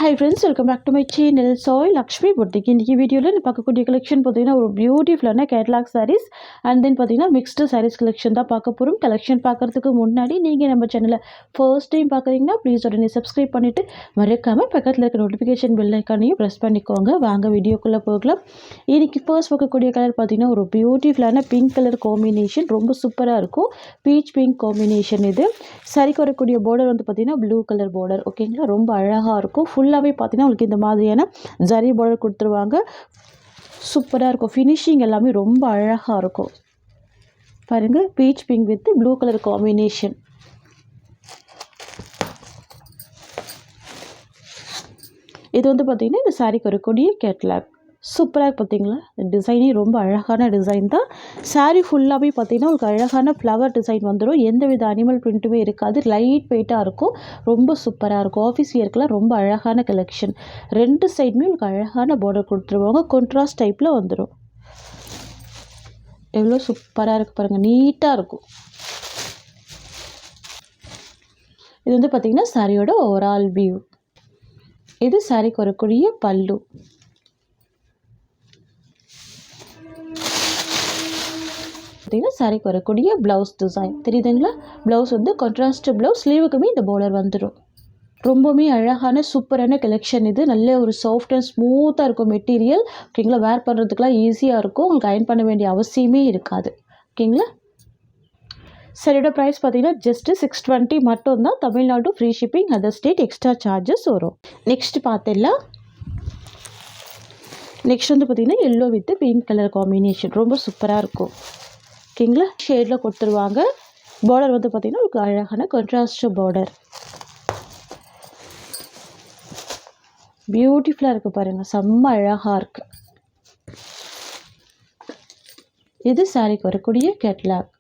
Hi friends, welcome back to my channel. Soy Lakshmi Boutique. இன்னைக்கு வீடியோல நான் பார்க்கக்கூடிய கலெக்ஷன் பார்த்தீங்கன்னா ஒரு பியூட்டிஃபுல்லான கேட்லாக் sarees and then பார்த்தீங்கன்னா மிக்ஸ்டு sarees கலெக்ஷன் தான் பார்க்க போறோம். கலெக்ஷன் பார்க்கறதுக்கு முன்னாடி நீங்க நம்ம சேனலை ஃபர்ஸ்ட் டைம் பார்க்குறீங்கன்னா ப்ளீஸ் உடனே சப்ஸ்கிரைப் பண்ணிட்டு மறக்காம பக்கத்தில் இருக்க நோட்டிஃபிகேஷன் பெல் ஐக்கானையும் ப்ரெஸ் பண்ணிக்கோங்க. வாங்க வீடியோக்குள்ளே போகலாம். இன்னைக்கு ஃபர்ஸ்ட் பார்க்கக்கூடிய கலர் பார்த்தீங்கன்னா ஒரு பியூட்டிஃபுல்லான பிங்க் கலர் காம்பினேஷன், ரொம்ப சூப்பராக இருக்கும். பீச் பிங்க் காம்பினேஷன் இது. சாரிக்கு வரக்கூடிய பார்டர் வந்து பார்த்தீங்கன்னா ப்ளூ கலர் பார்டர். ஓகேங்களா, ரொம்ப அழகாக இருக்கும். ஃபுல்லாகவே பார்த்தீங்கன்னா உங்களுக்கு இந்த மாதிரியான ஜரி பார்டர் கொடுத்துருவாங்க. சூப்பராக இருக்கும். ஃபினிஷிங் எல்லாமே ரொம்ப அழகாக இருக்கும். பாருங்கள், beach pink with blue colour combination. இது வந்து பார்த்திங்கன்னா இந்த சாரிக்கு வரக்கூடிய கேட்லாக். சூப்பராக பார்த்தீங்களா, டிசைனே ரொம்ப அழகான டிசைன் தான். சாரீ ஃபுல்லாகவே பார்த்தீங்கன்னா உங்களுக்கு அழகான ஃப்ளவர் டிசைன் வந்துடும். எந்த வித அனிமல் பிரிண்ட்டுமே இருக்காது. லைட் வெயிட்டாக இருக்கும். ரொம்ப சூப்பராக இருக்கும். ஆஃபீஸ் வியர்க்கெலாம் ரொம்ப அழகான கலெக்ஷன். ரெண்டு சைடுமே உங்களுக்கு அழகான பார்டர் கொடுத்துருவாங்க. கான்ட்ராஸ்ட் டைப்பில் வந்துடும். எவ்வளோ சூப்பராக இருக்குது பாருங்கள், நீட்டாக இருக்கும். இது வந்து பார்த்திங்கன்னா சாரியோட ஓவரால் வியூ. இது சாரிக்கு வரக்கூடிய பல்லு. சாரிக்கு வரக்கூடிய ப்ளவுஸ் டிசைன் தெரியுதுங்களா. ப்ளவுஸ் வந்து கான்ட்ராஸ்ட் ப்ளவுஸ். ஸ்லீவுக்குமே இந்த பார்டர் வந்துடும். ரொம்பவுமே அழகான சூப்பரான கலெக்ஷன் இது. நல்ல ஒரு சாஃப்ட் அண்ட் ஸ்மூத்தாக இருக்கும் மெட்டீரியல். ஓகேங்களா, வேர் பண்ணுறதுக்குலாம் ஈஸியாக இருக்கும். உங்களுக்கு அயர்ன் பண்ண வேண்டிய அவசியமே இருக்காது. ஓகேங்களா. சரியோட ப்ரைஸ் பார்த்தீங்கன்னா ஜஸ்ட்டு 620 மட்டும்தான். Tamil Nadu free shipping, other state extra charges வரும். நெக்ஸ்ட் பார்த்துடலாம். நெக்ஸ்ட் வந்து பார்த்திங்கன்னா yellow with pink colour combination, ரொம்ப சூப்பராக இருக்கும். ஓகேங்களா, ஷேடில் கொடுத்துருவாங்க. பார்டர் வந்து பார்த்திங்கன்னா உங்களுக்கு அழகான கான்ட்ராஸ்ட் பார்டர். பியூட்டிஃபுல்லாக இருக்குது பாருங்கள், செம்ம அழகாக இருக்குது. இது சாரிக்கு வரக்கூடிய கேட்லாக்.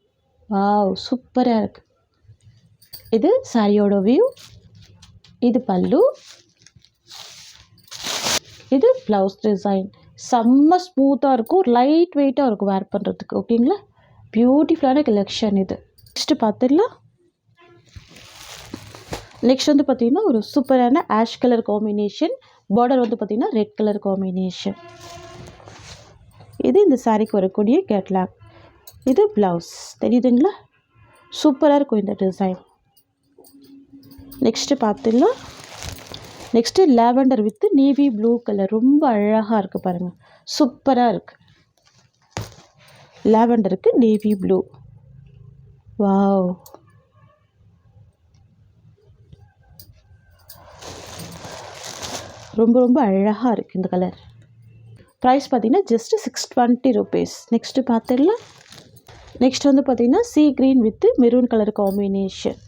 வாவ், சூப்பராக இருக்குது. இது சாரியோட வியூ. இது பல்லு. இது ப்ளவுஸ் டிசைன். செம்ம ஸ்மூத்தாக இருக்கும். லைட் வெயிட்டாக இருக்கும் வேர் பண்ணுறதுக்கு. ஓகேங்களா, பியூட்டிஃபுல்லான கலெக்ஷன் இது. நெக்ஸ்ட்டு பார்த்துடலாம். நெக்ஸ்ட் வந்து பார்த்திங்கன்னா ஒரு சூப்பரான ஆஷ் கலர் காம்பினேஷன். பார்டர் வந்து பார்த்திங்கன்னா ரெட் கலர் காம்பினேஷன். இது இந்த சாரிக்கு வரக்கூடிய கேட்லாக். இது ப்ளவுஸ் தெரியுதுங்களா. சூப்பராக இருக்கும் இந்த டிசைன். நெக்ஸ்ட்டு பார்த்துடலாம். Next lavender with navy blue colour, ரொம்ப அழகாக இருக்குது பாருங்கள், சூப்பராக இருக்குது. லாவெண்டருக்கு நேவி ப்ளூ. வாவ், ரொம்ப ரொம்ப அழகாக இருக்குது இந்த கலர். ப்ரைஸ் பார்த்திங்கன்னா ஜஸ்ட்டு 620 rupees. நெக்ஸ்ட்டு பார்த்துடலாம். நெக்ஸ்ட் வந்து பார்த்திங்கன்னா sea green with maroon colour combination.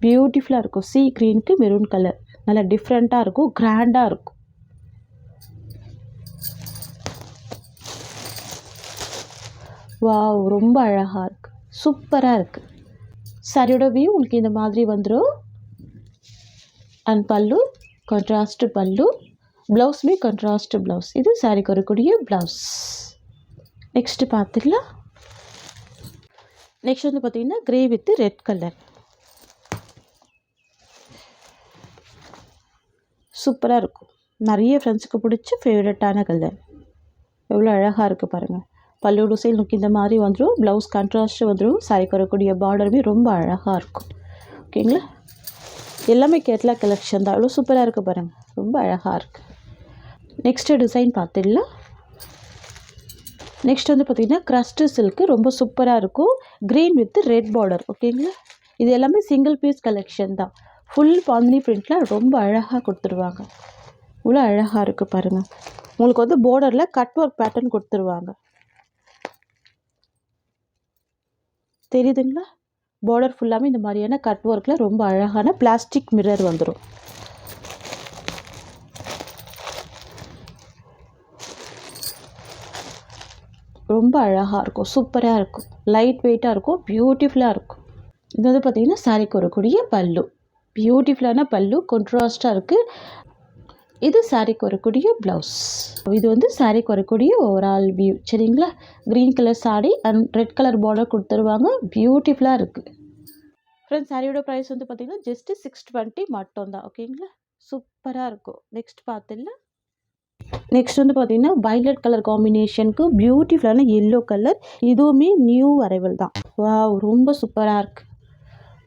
பியூட்டிஃபுல்லாக இருக்கும். சீ க்ரீனுக்கு மெரூன் கலர் நல்லா டிஃப்ரெண்ட்டாக இருக்கும், கிராண்டாக இருக்கும். வாவ், ரொம்ப அழகாக இருக்குது, சூப்பராக இருக்குது. சாரியோட வியூ உங்களுக்கு இந்த மாதிரி வந்துடும். அண்ட் பல்லு கான்ட்ராஸ்ட் பல்லு. ப்ளவுஸுமே கான்ட்ராஸ்ட் ப்ளவுஸ். இது சாரிக்கு வரக்கூடிய ப்ளவுஸ். நெக்ஸ்ட்டு பார்த்துக்கலாம். நெக்ஸ்ட் வந்து பார்த்திங்கன்னா க்ரே வித் ரெட் கலர். சூப்பராக இருக்கும். நிறைய ஃப்ரெண்ட்ஸுக்கு பிடிச்ச ஃபேவரட்டான கலர். எவ்வளோ அழகாக இருக்குது பாருங்கள். பல்லு டிசைன் லுக் இந்த மாதிரி வந்துடும். ப்ளவுஸ் கான்ட்ராஸ்ட்டு வந்துடும். சாரிக்கு வரக்கூடிய பார்டருமே ரொம்ப அழகாக இருக்கும். ஓகேங்களா, எல்லாமே கேட்லாக் கலெக்ஷன் தான். எவ்வளோ சூப்பராக இருக்குது பாருங்கள், ரொம்ப அழகாக இருக்குது. நெக்ஸ்ட்டு டிசைன் பார்த்துடலாம். நெக்ஸ்ட் வந்து பார்த்திங்கன்னா க்ரஸ்ட்டு சில்க்கு, ரொம்ப சூப்பராக இருக்கும். Green with red border. ஓகேங்களா, இது எல்லாமே சிங்கிள் பீஸ் கலெக்ஷன் தான். ஃபுல் பாந்தினி பிரிண்ட்டில் ரொம்ப அழகாக கொடுத்துருவாங்க. இவ்வளோ அழகாக இருக்குது பாருங்கள். உங்களுக்கு வந்து பார்டரில் கட் ஒர்க் பேட்டர்ன் கொடுத்துருவாங்க. தெரியுதுங்களா, பார்டர் ஃபுல்லாமே இந்த மாதிரியான கட் ஒர்க்கில் ரொம்ப அழகான பிளாஸ்டிக் மிரர் வந்துடும். ரொம்ப அழகாக இருக்கும், சூப்பராக இருக்கும். லைட் வெயிட்டாக இருக்கும், பியூட்டிஃபுல்லாக இருக்கும். இது வந்து பார்த்திங்கன்னா சாரிக்கு வரக்கூடிய பல்லு. பியூட்டிஃபுல்லான பல்லு, கான்ட்ராஸ்டாக இருக்குது. இது சாரிக்கு வரக்கூடிய ப்ளவுஸ். இது வந்து சாரிக்கு வரக்கூடிய ஓவரால் வியூ. சரிங்களா, green colour sorry and red colour border கொடுத்துருவாங்க. பியூட்டிஃபுல்லாக இருக்குது. ஃப்ரெண்ட்ஸ், சாரியோட ப்ரைஸ் வந்து பார்த்திங்கன்னா ஜஸ்ட்டு 620 மட்டும்தான். ஓகேங்களா, சூப்பராக இருக்கும். நெக்ஸ்ட் பார்த்துடலாம். நெக்ஸ்ட் வந்து பார்த்தீங்கன்னா வைலட் கலர் காம்பினேஷனுக்கு பியூட்டிஃபுல்லான எல்லோ கலர். இதுவுமே நியூ அரைவல் தான். வாவ், ரொம்ப சூப்பராக இருக்குது.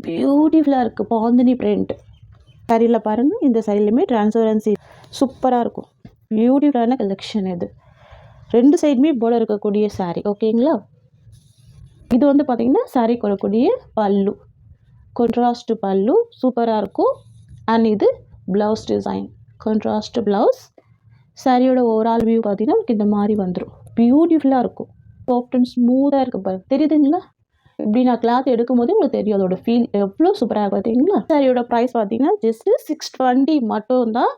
பியூட்டிஃபுல்லாக இருக்குது. பாந்தினி பிரிண்ட் சாரியில் பாருங்கள். இந்த சைட்லையுமே டிரான்ஸ்பரன்சி சூப்பராக இருக்கும். பியூட்டிஃபுல்லான கலெக்ஷன் இது. 2 சைடுமே போல இருக்கக்கூடிய சாரீ. ஓகேங்களா. இது வந்து பார்த்திங்கன்னா சாரீக்கு வரக்கூடிய பல்லு, கான்ட்ராஸ்ட் பல்லு சூப்பராக இருக்கும். அண்ட் இது ப்ளவுஸ் டிசைன், கான்ட்ராஸ்ட் ப்ளவுஸ். சாரியோட ஓவரால் வியூ பார்த்தீங்கன்னா இந்த மாதிரி வந்துடும். பியூட்டிஃபுல்லாக இருக்கும். சாஃப்ட் அண்ட் ஸ்மூத்தாக இருக்குது பாருங்கள். தெரியுதுங்களா. இப்படி நான் கிளாத் எடுக்கும் போது உங்களுக்கு தெரியும் அதோட ஃபீல் எவ்வளோ சூப்பராக பார்த்தீங்களா. சாரியோட ப்ரைஸ் பார்த்தீங்கன்னா ஜஸ்ட் 620 மட்டும்தான்.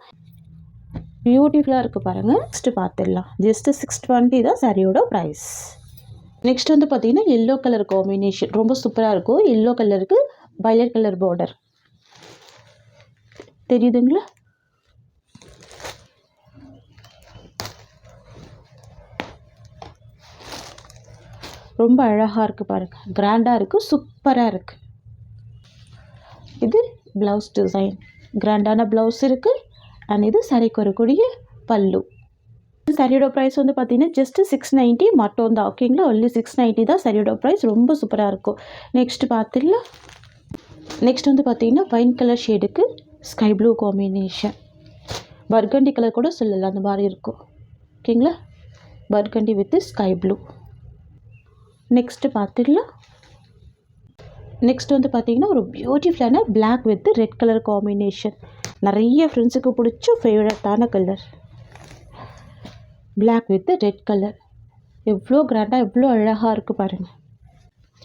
பியூட்டிஃபுல்லாக இருக்குது பாருங்கள். நெக்ஸ்ட்டு பார்த்துடலாம். ஜஸ்ட் 620 தான் சாரியோட ப்ரைஸ். நெக்ஸ்ட் வந்து பார்த்தீங்கன்னா எல்லோ கலர் காம்பினேஷன் ரொம்ப சூப்பராக இருக்கும். எல்லோ கலருக்கு வயலட் கலர் பார்டர் தெரியுதுங்களா. ரொம்ப அழகாக இருக்குது பாருங்கள். கிராண்டாக இருக்குது, சூப்பராக இருக்குது. இது ப்ளவுஸ் டிசைன், கிராண்டான ப்ளவுஸ் இருக்குது. அண்ட் இது சாரிக்கு வரக்கூடிய பல்லு. சாரியோட ப்ரைஸ் வந்து பார்த்தீங்கன்னா ஜஸ்ட் 690 மட்டும் தான். ஓகேங்களா. ஒன்லி 690 தான் சாரியோட ப்ரைஸ். ரொம்ப சூப்பராக இருக்கும். நெக்ஸ்ட் பார்த்துடலாம். நெக்ஸ்ட் வந்து பார்த்தீங்கன்னா வைன் கலர் ஷேடுக்கு sky blue combination, burgundy colour கூட சொல்லலாம், அந்த மாதிரி இருக்கும். ஓகேங்களா. Burgundy with sky blue. Next பார்த்துடலாம். நெக்ஸ்ட் வந்து பார்த்தீங்கன்னா ஒரு பியூட்டிஃபுல்லான black with red colour combination. நிறைய ஃப்ரெண்ட்ஸுக்கு பிடிச்ச ஃபேவரட்டான கலர். பிளாக் வித் ரெட் கலர் எவ்வளோ கிராண்டாக எவ்வளோ அழகாக இருக்குது பாருங்கள்.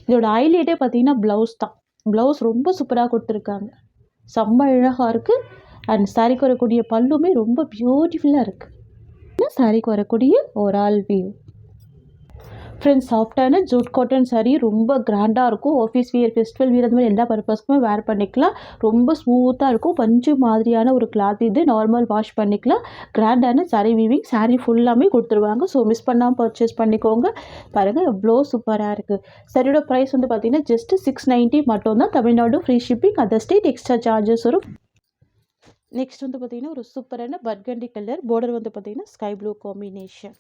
இதோட ஹைலைட்டே பார்த்தீங்கன்னா ப்ளவுஸ் தான். ப்ளவுஸ் ரொம்ப சூப்பராக கொடுத்துருக்காங்க. செம்ம அழகாக இருக்குது. அண்ட் சாரிக்கு வரக்கூடிய பல்லுமே ரொம்ப பியூட்டிஃபுல்லாக இருக்குது. சாரிக்கு வரக்கூடிய ஓவரால் வியூ. ஃப்ரெண்ட்ஸ், சாஃப்டான ஜூட் காட்டன் சாரீ ரொம்ப கிராண்டாக இருக்கும். ஆஃபீஸ் வியர், ஃபெஸ்டிவல் வியர், அந்த மாதிரி எல்லா பர்பஸ்க்குமே வேர் பண்ணிக்கலாம். ரொம்ப ஸ்மூத்தாக இருக்கும். பஞ்சு மாதிரியான ஒரு கிளாத். இது நார்மல் வாஷ் பண்ணிக்கலாம். கிராண்டான சாரீ வீவிங். சாரீ ஃபுல்லாமே கொடுத்துருவாங்க. ஸோ மிஸ் பண்ணாமல் பர்ச்சேஸ் பண்ணிக்கோங்க. பாருங்கள் எவ்வளோ சூப்பராக இருக்குது. சாரியோட ப்ரைஸ் வந்து பார்த்தீங்கன்னா ஜஸ்ட் 690 மட்டும் தான். Tamil Nadu free shipping. Other state extra charges வரும். நெக்ஸ்ட் வந்து பார்த்தீங்கன்னா ஒரு சூப்பரான பர்கண்டி கலர். பார்டர் வந்து பார்த்தீங்கன்னா ஸ்கை ப்ளூ காம்பினேஷன்.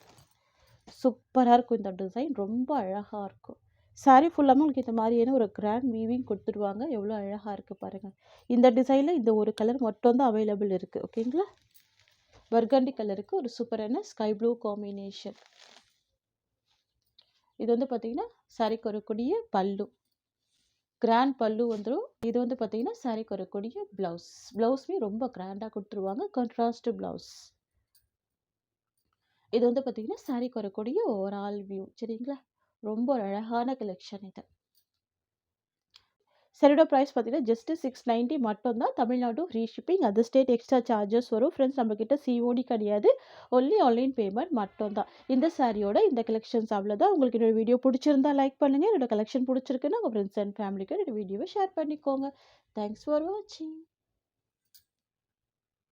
சூப்பராக இருக்கும். இந்த டிசைன் ரொம்ப அழகாக இருக்கும். சாரீ ஃபுல்லாமல் உங்களுக்கு இந்த மாதிரியான ஒரு கிராண்ட் வீவிங் கொடுத்துருவாங்க. எவ்வளோ அழகாக இருக்குது பாருங்கள். இந்த டிசைனில் இந்த ஒரு கலர் மட்டும் தான் அவைலபிள் இருக்குது. ஓகேங்களா. பர்கண்டி கலருக்கு ஒரு சூப்பரான ஸ்கை ப்ளூ காம்பினேஷன். இது வந்து பார்த்திங்கன்னா சாரிக்கு வரக்கூடிய பல்லு, கிராண்ட் பல்லு வந்துடும். இது வந்து பார்த்திங்கன்னா சாரிக்கு வரக்கூடிய ப்ளவுஸ். ப்ளவுஸுமே ரொம்ப கிராண்டாக கொடுத்துருவாங்க. Contrast blouse. இது வந்து பார்த்திங்கன்னா சாரிக்கு வரக்கூடிய ஓவரால் வியூ. சரிங்களா. ரொம்ப அழகான கலெக்ஷன் இது. சாரியோட ப்ரைஸ் பார்த்தீங்கன்னா ஜஸ்ட் 690 மட்டும்தான். Tamil Nadu free shipping. Other state extra charges வரும். ஃப்ரெண்ட்ஸ், நம்மக்கிட்ட சிஓடி கிடையாது. ஒன்லி ஆன்லைன் பேமெண்ட் மட்டும்தான். இந்த சாரியோட இந்த கலெக்ஷன்ஸ் அவ்வளோதான். உங்களுக்கு என்னோட வீடியோ பிடிச்சிருந்தா லைக் பண்ணுங்கள். என்னோட கலெக்ஷன் பிடிச்சிருக்குன்னா உங்கள் ஃப்ரெண்ட்ஸ் அண்ட் ஃபேமிலிக்கு என்னோட வீடியோவை ஷேர் பண்ணிக்கோங்க. தேங்க்ஸ் ஃபார் வாட்சிங்.